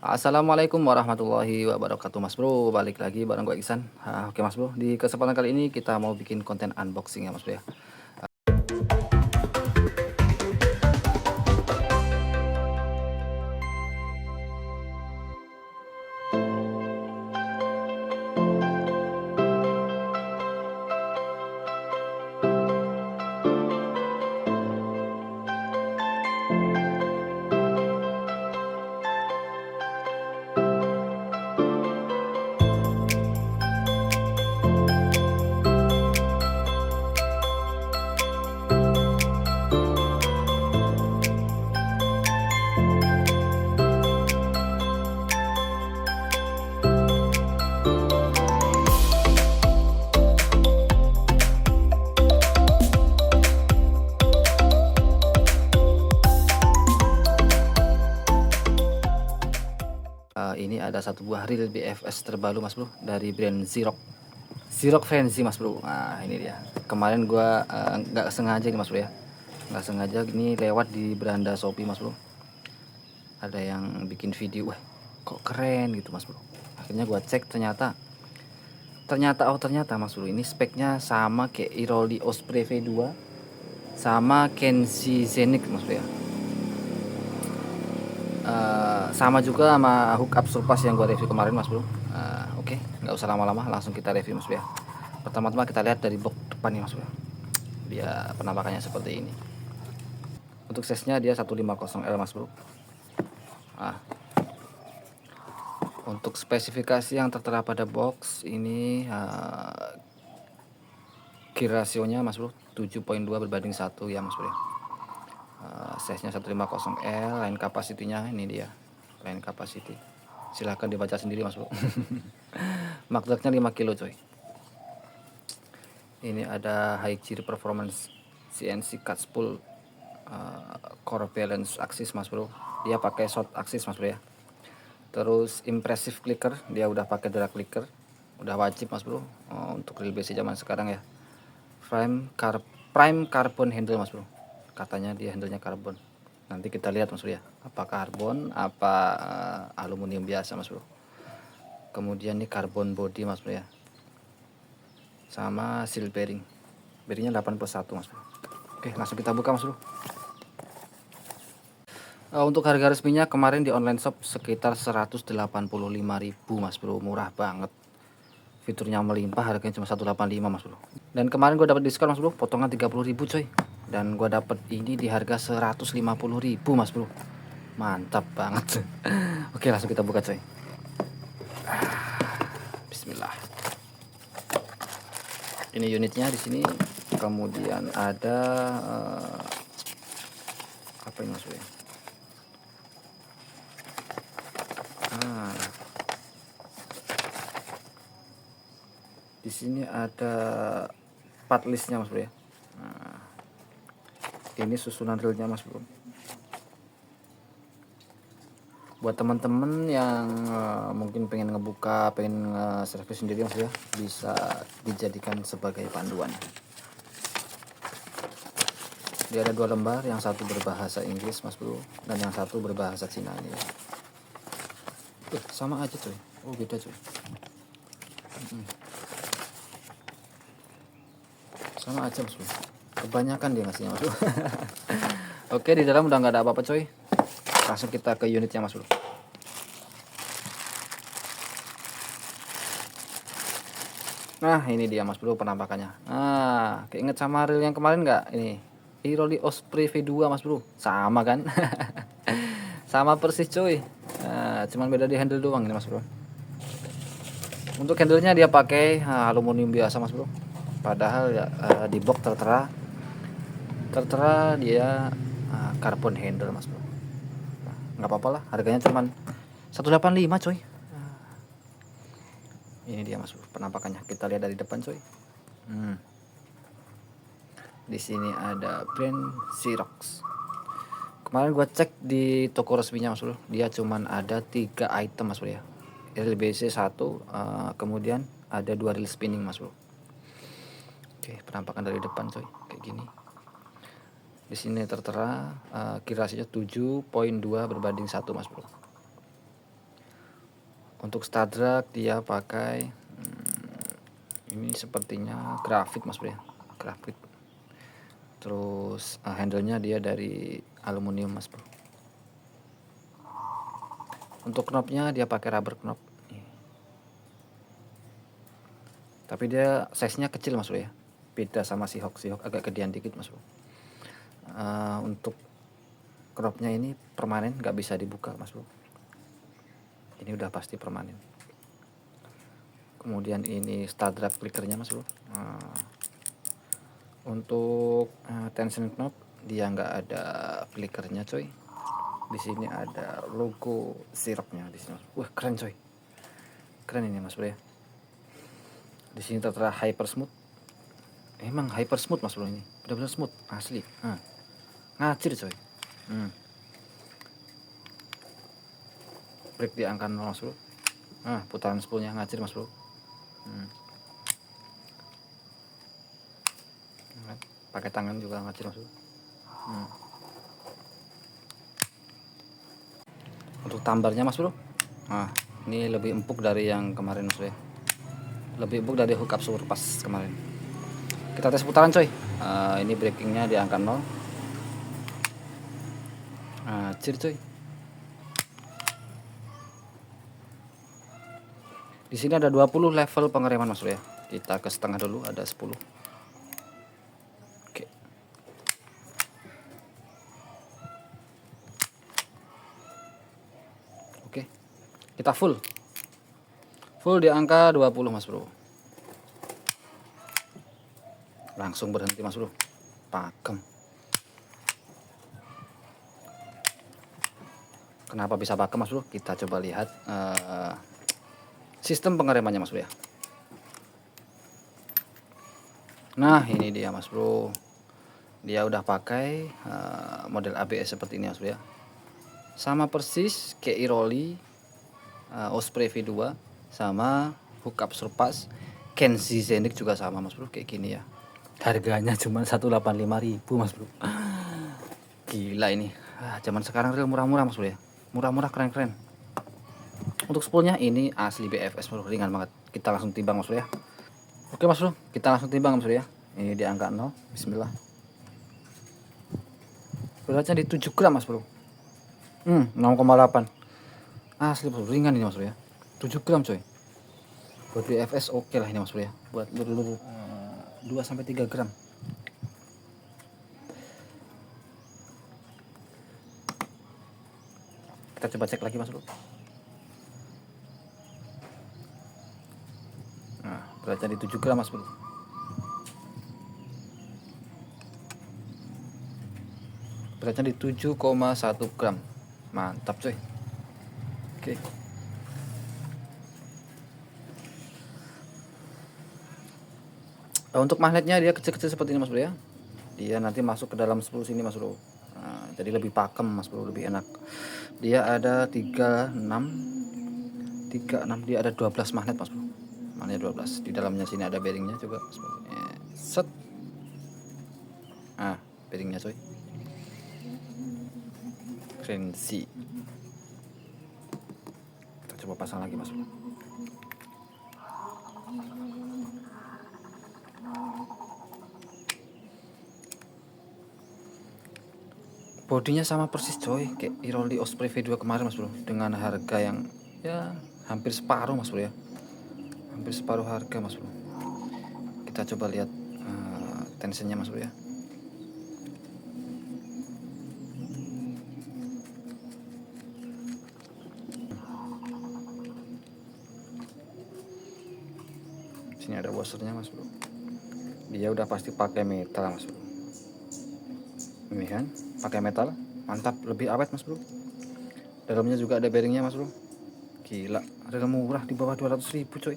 Assalamualaikum warahmatullahi wabarakatuh Mas Bro, balik lagi bareng gue Iksan. Oke Mas Bro, di kesempatan kali ini kita mau bikin konten unboxing ya Mas Bro ya. Ini ada satu buah reel BFS terbaru Mas Bro dari brand Xerox Fancy Mas Bro. Nah ini dia. Kemarin gua nggak sengaja nih Mas Bro ya, nggak sengaja ini lewat di beranda Shopee Mas Bro. Ada yang bikin video, wah kok keren gitu Mas Bro. Akhirnya gua cek, ternyata Mas Bro, ini speknya sama kayak Iroli Osprey V2 sama Kenshi Zenith Mas Bro ya. Sama juga sama hookup surpass yang gua review kemarin Mas Bro. Oke, nggak usah lama-lama, langsung kita review Mas Bro ya. Pertama-tama kita lihat dari box depan nih Mas Bro. Dia penampakannya seperti ini. Untuk size-nya dia 150L Mas Bro. Untuk spesifikasi yang tertera pada box ini, key rasionya Mas Bro 7.2/1 ya Mas Bro. Size-nya 150L, line capacity-nya ini dia. Line capacity. Silahkan dibaca sendiri Mas Bro. Magdaknya 5 kilo coy. Ini ada high gear performance CNC cut spool core balance axis Mas Bro. Dia pakai short axis Mas Bro ya. Terus impressive clicker, dia udah pakai drag clicker, udah wajib Mas Bro untuk reel BC zaman sekarang ya. Prime carbon handle Mas Bro, katanya dia handlenya karbon. Nanti kita lihat Mas Bro ya, apa karbon apa aluminium biasa Mas Bro. Kemudian ini karbon body Mas Bro ya, sama seal bearingnya 81 Mas Bro. Oke, langsung kita buka Mas Bro. Untuk harga resminya kemarin di online shop sekitar 185.000 Mas Bro, murah banget. Fiturnya melimpah, harganya cuma 185 Mas Bro. Dan kemarin gue dapat diskon Mas Bro, potongan 30.000 coy. Dan gue dapat ini di harga 150.000 Mas Bro. Mantap banget. Oke, langsung kita buka coy. Bismillah. Ini unitnya di sini. Kemudian ada apa ini Mas Bro ya? Di sini ada part listnya Mas Bro ya. Ini susunan reelnya Mas Bro. Buat teman-teman yang mungkin pengen ngebuka, pengen servis sendiri Mas Bro ya, bisa dijadikan sebagai panduan. Dia ada 2 lembar, yang satu berbahasa Inggris Mas Bro, dan yang satu berbahasa Cina ini. Sama aja coy. Oh beda coy. Sama aja Mas Bro, kebanyakan dia ngasihnya Mas Bro. Oke, di dalam udah nggak ada apa-apa coy, langsung kita ke unitnya Mas Bro. Nah ini dia Mas Bro penampakannya. Nah keinget sama reel yang kemarin nggak? Ini Iroli Osprey V2 Mas Bro, sama kan? Sama persis coy. Cuman beda di handle doang ini Mas Bro. Untuk handlenya dia pakai aluminium biasa Mas Bro. Padahal ya, di box tertera dia carbon handle Mas Bro. Nggak apa-apa lah, harganya cuman 185 coy. Ini dia Mas Bro penampakannya. Kita lihat dari depan coy. Di sini ada brand Xerox. Kemarin gua cek di toko resminya Mas Bro, dia cuman ada 3 item Mas Bro ya. Reel BC 1, kemudian ada 2 reel spinning Mas Bro. Oke, penampakan dari depan coy, kayak gini. Di sini tertera key rasionya 7.2/1 Mas Bro. Untuk Stadrak dia pakai ini sepertinya grafit mas bro ya, grafit. Terus handle-nya dia dari aluminium mas bro. Untuk knopnya dia pakai rubber knop. Tapi dia size-nya kecil mas bro ya. Beda sama Seahawk agak gedean dikit mas bro. Untuk knopnya ini permanen, nggak bisa dibuka mas bro. Ini udah pasti permanen. Kemudian ini Stadrak clickernya mas bro. Untuk tension knob dia nggak ada flickernya coy. Di sini ada logo sirupnya di sini. Wah keren coy, keren ini mas bro ya. Di sini tertera hyper smooth. Emang hyper smooth mas bro, ini benar-benar smooth asli. Ngacir coy. Brake di angka 0 mas bro. Putaran spoolnya ngacir mas bro. Pakai tangan juga ngacir mas bro. Untuk tambarnya mas bro, ini lebih empuk dari yang kemarin mas bro ya. Lebih empuk dari hookup surpass kemarin. Kita tes putaran coy. Ini brakingnya di angka 0. Ngacir coy. Di sini ada 20 level pengereman mas bro ya. Kita ke setengah dulu, ada 10. Oke. Oke. Kita full. Full di angka 20 mas bro. Langsung berhenti mas bro. Pakem. Kenapa bisa pakem mas bro? Kita coba lihat sistem pengeremannya mas bro ya. Nah ini dia mas bro. Dia udah pakai model ABS seperti ini mas bro ya. Sama persis kayak Iroli Osprey V2 sama hookup surpass Kenzie Zendik juga sama mas bro, kayak gini ya. Harganya cuma 185.000 mas bro. Gila ini. Zaman sekarang real murah-murah mas bro ya. Murah-murah keren-keren. Untuk spoolnya ini asli BFS bro, ringan banget. Kita langsung timbang mas bro ya. Oke mas bro, kita langsung timbang mas bro ya. Ini di angka 0. Bismillah. Beratnya di 7 gram mas bro. 0,8. Asli bro, ringan ini mas bro ya. 7 gram coy. Buat BFS oke lah ini mas bro ya. Buat berluru 2-3 gram. Kita coba cek lagi mas bro. Beratnya di 7 gram mas bro. Beratnya di 7,1 gram. Mantap coy. Oke. Untuk magnetnya dia kecil-kecil seperti ini mas bro ya. Dia nanti masuk ke dalam spool sini mas bro. Jadi lebih pakem mas bro, lebih enak. Dia ada 36, dia ada 12 magnet mas bro. Magnet 12. Di dalamnya sini ada bearingnya juga mas bro. Set. Bearingnya coy. Keren sih. Kita coba pasang lagi mas bro. Bodinya sama persis coy kayak Iroli Osprey V2 kemarin mas bro, dengan harga yang ya hampir separuh mas bro ya. Hampir separuh harga mas bro. Kita coba lihat tensionnya mas bro ya. Sini ada washernya mas bro. Dia udah pasti pakai metal mas bro. Ini kan pakai metal, mantap, lebih awet mas bro. Dalamnya juga ada bearingnya mas bro. Gila, harga murah di bawah 200.000 coy.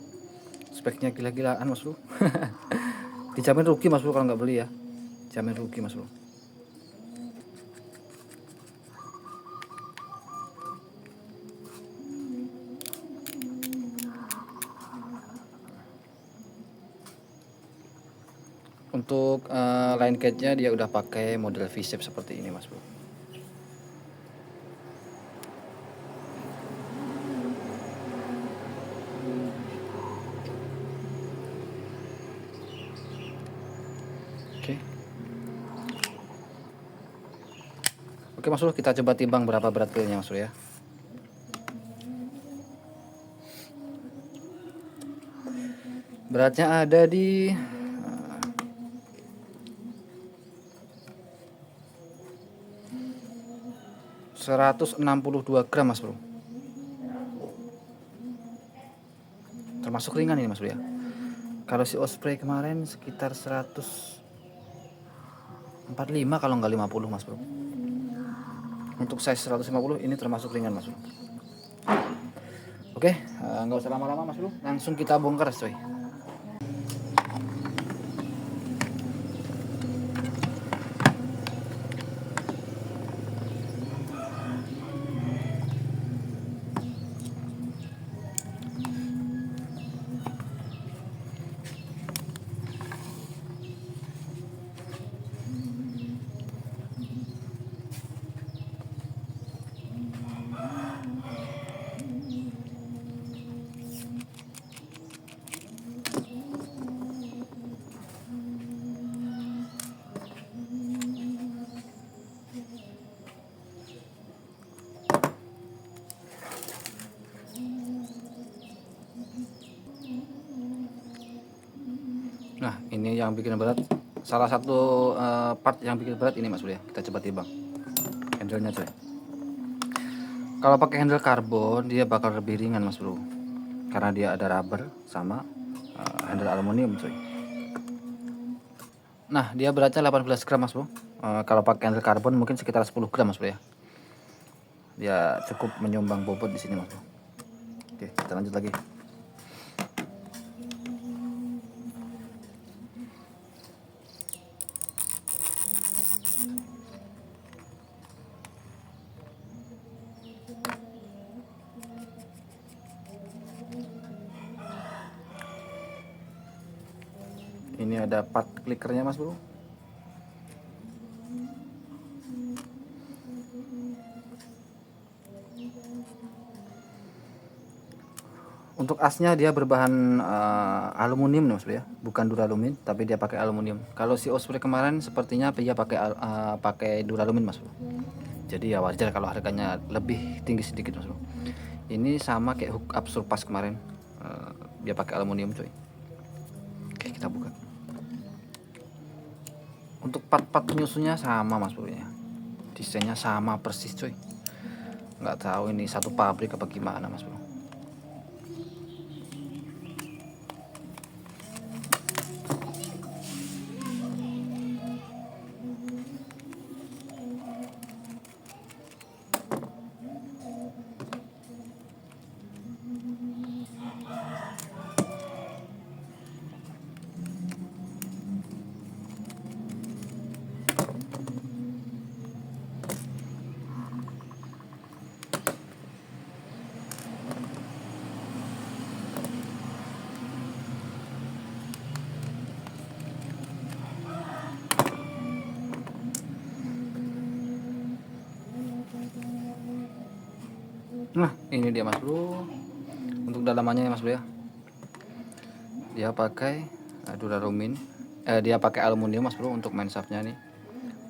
Speknya gila-gilaan mas bro. Dijamin rugi mas bro kalau nggak beli ya. Jamin rugi mas bro. Untuk line cage-nya dia udah pakai model V-shape seperti ini mas bro. Oke Mas Bro, kita coba timbang berapa berat keelnya Mas Bro ya. Beratnya ada di 162 gram Mas Bro. Termasuk ringan ini Mas Bro ya. Kalau si Osprey kemarin sekitar 145 kalau nggak 50 Mas Bro. Untuk size 150 ini termasuk ringan Mas Bro. Oke, nggak usah lama-lama Mas Bro, langsung kita bongkar coy. Nah, ini yang bikin berat. Salah satu part yang bikin berat ini Mas Bro ya. Kita coba timbang handle-nya coy. Kalau pakai handle karbon dia bakal lebih ringan Mas Bro. Karena dia ada rubber sama handle aluminium coy. Nah, dia beratnya 18 gram Mas Bro. Kalau pakai handle karbon mungkin sekitar 10 gram Mas Bro ya. Dia cukup menyumbang bobot di sini Mas Bro. Oke, kita lanjut lagi. Ini ada part klikernya Mas Bro. Untuk asnya dia berbahan aluminium Mas Bro ya, bukan duralumin, tapi dia pakai aluminium. Kalau si Osprey kemarin sepertinya dia pakai duralumin Mas Bro. Jadi ya wajar kalau harganya lebih tinggi sedikit Mas Bro. Ini sama kayak hook up surpass kemarin, dia pakai aluminium coy. Oke, kita buka. Untuk part-part penyusunnya sama Mas Bro ya, desainnya sama persis coy. Nggak tahu ini satu pabrik apa gimana Mas Bro. Nah, ini dia Mas Bro. Untuk dalamannya ya Mas Bro ya. Dia pakai duralumin. Dia pakai aluminium Mas Bro untuk main shaftnya nih.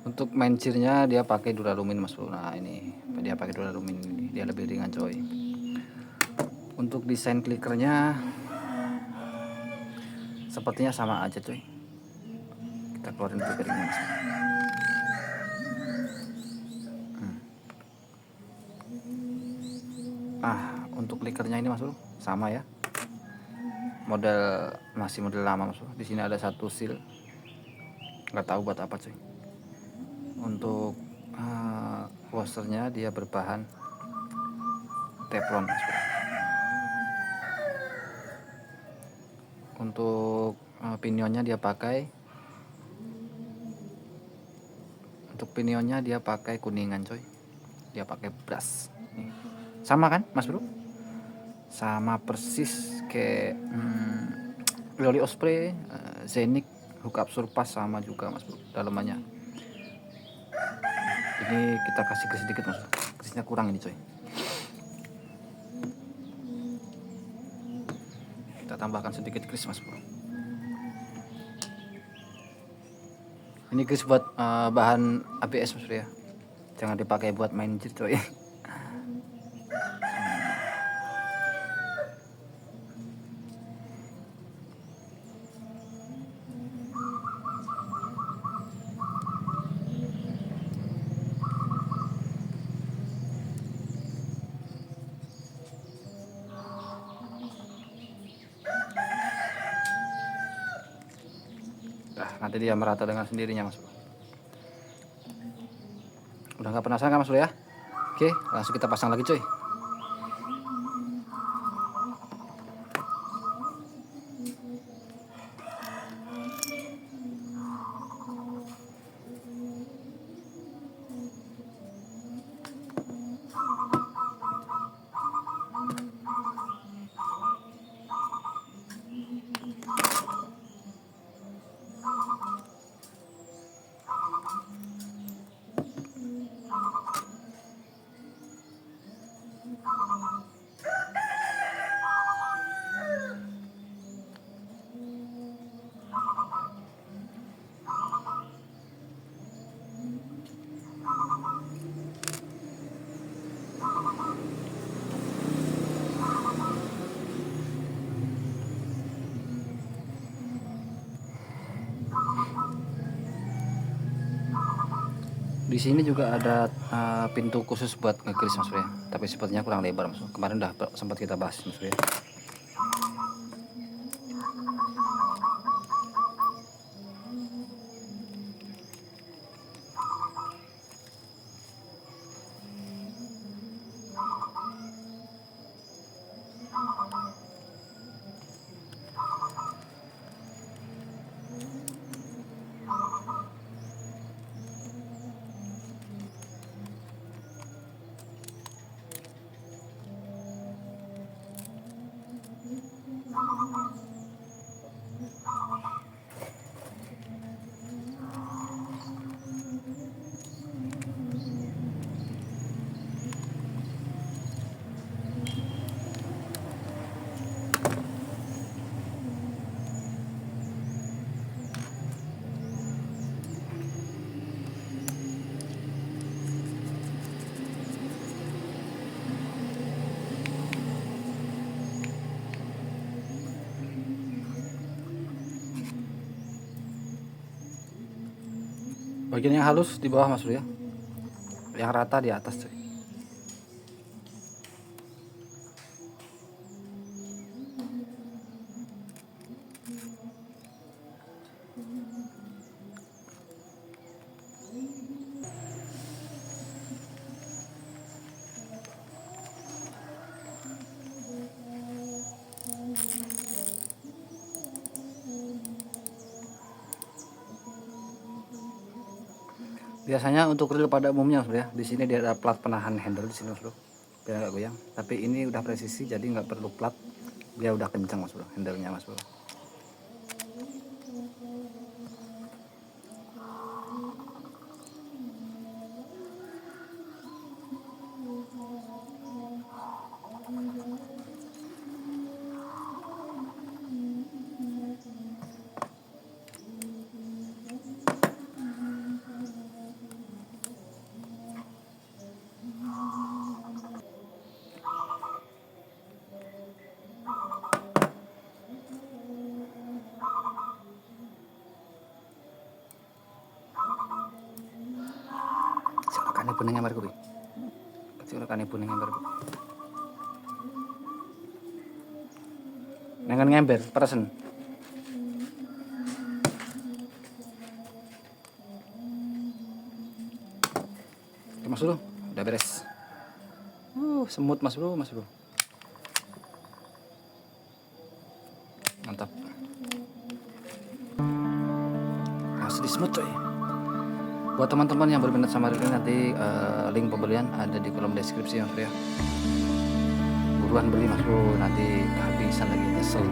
Untuk main cirnya dia pakai duralumin Mas Bro. Nah, ini dia pakai duralumin ini. Dia lebih ringan coy. Untuk desain klikernya sepertinya sama aja coy. Kita keluarin klikernya Mas Bro. Untuk klikernya ini Mas Bro sama ya. Masih model lama Mas Bro. Di sini ada satu seal. Nggak tahu buat apa cuy. Untuk washernya dia berbahan teflon Mas Bro. Untuk pinionnya dia pakai kuningan coy. Dia pakai brass. Nih. Sama kan Mas Bro? Sama persis kayak Loli Osprey, Zenik, hookup surpass sama juga Mas Bro dalamannya. Ini kita kasih grease sedikit Mas Bro. Grease-nya kurang ini coy. Kita tambahkan sedikit grease Mas Bro. Ini grease buat bahan ABS Mas Bro ya. Jangan dipakai buat main cheat coy. Nah, nanti dia merata dengan sendirinya Mas Bro. Udah nggak penasaran kan Mas Bro ya? Oke, langsung kita pasang lagi coy. Di sini juga ada pintu khusus buat ngegris Mas Bro ya. Tapi sepertinya kurang lebar Mas Bro. Kemarin udah sempat kita bahas Mas Bro ya. Bagian yang halus di bawah Mas Bro ya. Yang rata di atas coy. Biasanya untuk grill pada umumnya Mas Bro ya, di sini dia ada plat penahan handle di sini Mas Bro, biar nggak goyang. Tapi ini udah presisi jadi nggak perlu plat, dia udah kencang Mas Bro, handlenya Mas Bro. Ini bening gambar kuwi. Kecil kan bening gambar kuwi. Nengan ngember persen. Oke, Mas Bro, udah beres. Semut Mas Bro, Mas Bro. Mantap. Masih di smooth coy. Buat teman-teman yang berminat sama reel ini nanti link pembelian ada di kolom deskripsi Mas Bro ya. Buruan beli Mas Bro, nanti kehabisan lagi nyesel.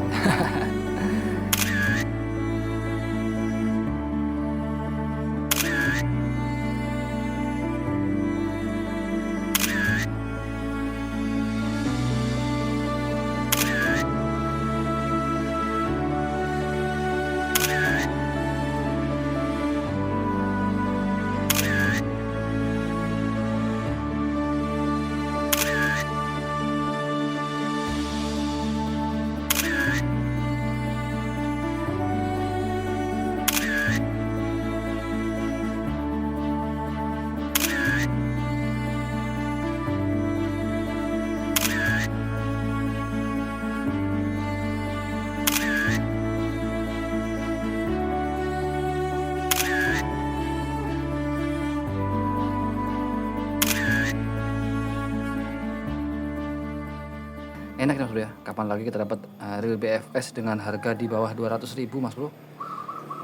Enak ya mas bro ya. Kapan lagi kita dapat reel BFS dengan harga di bawah 200.000 mas bro.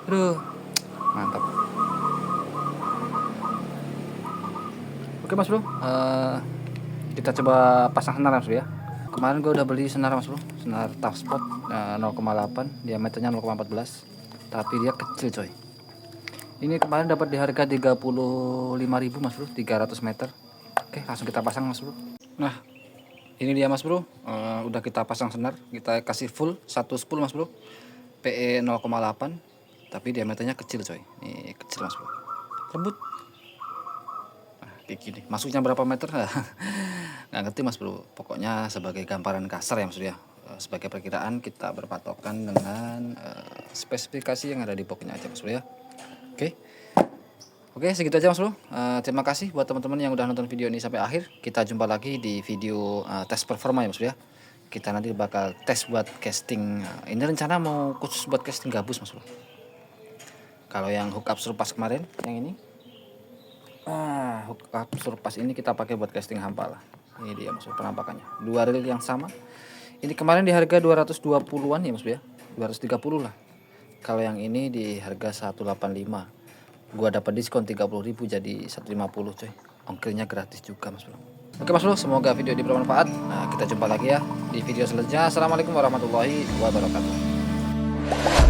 Aduh, mantap. Oke mas bro, kita coba pasang senar mas bro ya. Kemarin gue udah beli senar mas bro, senar tough spot 0,8, diameternya 0,14, tapi dia kecil coy. Ini kemarin dapat di harga 35.000 mas bro, 300 meter. Oke, langsung kita pasang mas bro. Nah, ini dia mas bro, udah kita pasang senar, kita kasih full 1 spool mas bro, PE 0,8, tapi diameternya kecil coy. Ini kecil mas bro, lembut. Nah, kayak gini, masuknya berapa meter? Nggak ngerti mas bro, pokoknya sebagai gambaran kasar ya mas bro ya. Sebagai perkiraan kita berpatokan dengan spesifikasi yang ada di boxnya aja mas bro ya. Oke, segitu aja mas bro. Terima kasih buat teman-teman yang udah nonton video ini sampai akhir. Kita jumpa lagi di video tes performa ya mas bro ya. Kita nanti bakal tes buat casting. Ini rencana mau khusus buat casting gabus mas bro. Kalau yang hookup surpass kemarin, yang ini hookup surpass ini kita pakai buat casting hampa lah. Ini dia mas bro penampakannya. Dua reel yang sama. Ini kemarin di harga 220-an ya mas bro ya. 230 lah. Kalau yang ini di harga 185. Gua dapat diskon 30.000 jadi 150 coy. Ongkirnya gratis juga mas bro. Oke mas bro, semoga video ini bermanfaat. Nah, kita jumpa lagi ya di video selanjutnya. Assalamualaikum warahmatullahi wabarakatuh.